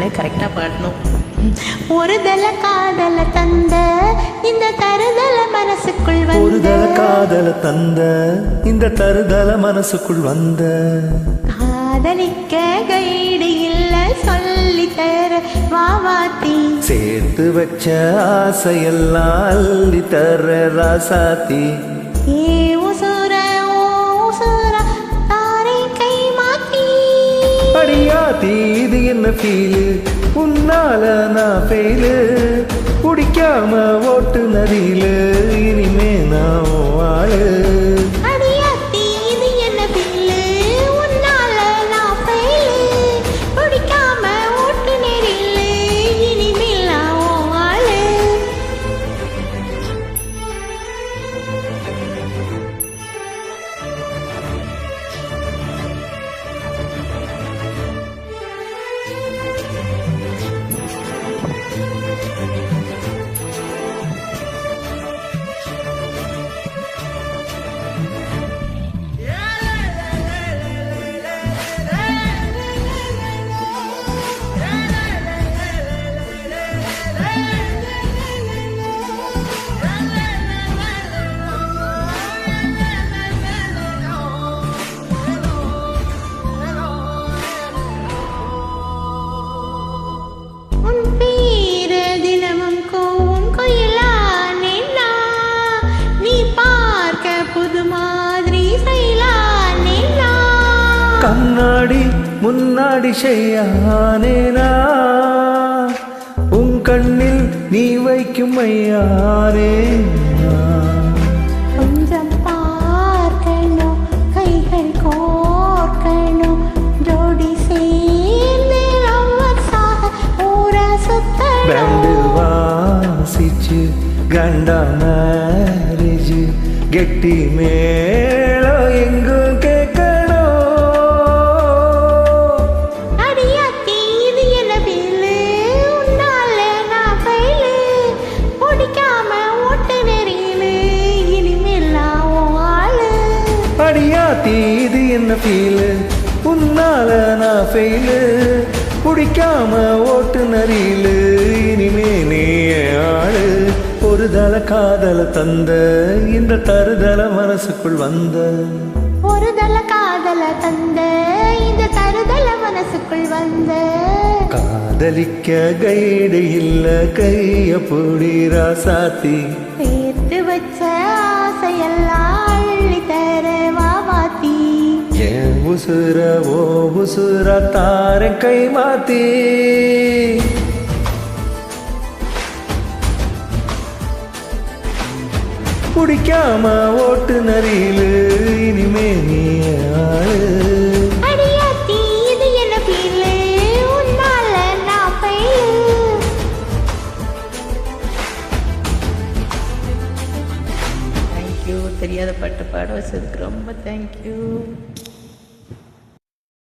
மாதிரி கரெக்டாக பாடணும். ஒரு தல காதல தந்த இந்த தருதல மனசுக்குள் வந்த ஒரு தல காதல தந்த இந்த தருதல மனசுக்குள் வந்த காதலிக்க கைடு இல்ல சொல்லி தர வாவாத்தி சேர்த்து வச்ச ஆசையெல்லாம் அள்ளி தர ராசாத்தி ஏ உசுர ஓ உசுர தாரை கை மாத்தி அடியாத்தி இது என்ன ஃபீலு உன்னால நான் ஃபெயிலு குடிக்காம ஓட்டு நதியில இனிமே நான் ஆளு அடியாத்தி இது என்ன பில்லு உன்னால நான் ஃபெயிலு குடிக்காம ஓட்டு நெறியில இனிமேல் நான் ஆளு உன் பேர தினமும் கோவும் கொயிலானேனா நீ பார்க்க புது மாதிரி செய்யலானேனா கண்ணாடி முன்னாடி செய்யானேனா உன் கண்ணில் நீ வைக்கும் ஐயானே கொஞ்சம் பார்க்கணும் கைகள் கோர்க்கணும் ஜோடி சேர்ந்து ரவசாக ஊர பேண்டு சுத்தணும் வாசிச்சு கண்டா மேரேஜ் கெட்டி மேளம் எங்கும் கேட்கணும் அடியாத்தி இது என்ன பில்லு உன்னால நான் ஃபெயிலு பிடிக்காம ஓட்டு நெறியிலு இனிமேல் நான் உன் ஆளு அடியாத்தி இது என்ன ஃபீலு உன்னால நான் ஃபெயிலு பிடிக்காம ஓட்டு நரியிலு இனிமே நீ ஆளு ஒரு தல காதல தந்த இந்த தருதல மனசுக்குள் வந்த ஒரு தல காதல தந்த இந்த தருதல மனசுக்குள் வந்த காதலிக்க கைடு இல்ல கைய பொடி ராசாத்தி சேர்த்து வச்ச ஆசையெல்லாம் அள்ளி தர வாவாத்தி ஏன் உசுர ஓ உசுர தார கை மாத்தி குடிக்காம ஓட்டு நரியிலு இனிமே நீ ஆளு அடியாத்தி இது என்ன பில்லு உன்னால நான் ஃபெயிலு தேங்க்யூ. தெரியாத பாட்டு பாட வச்சதுக்கு ரொம்ப தேங்க்யூ.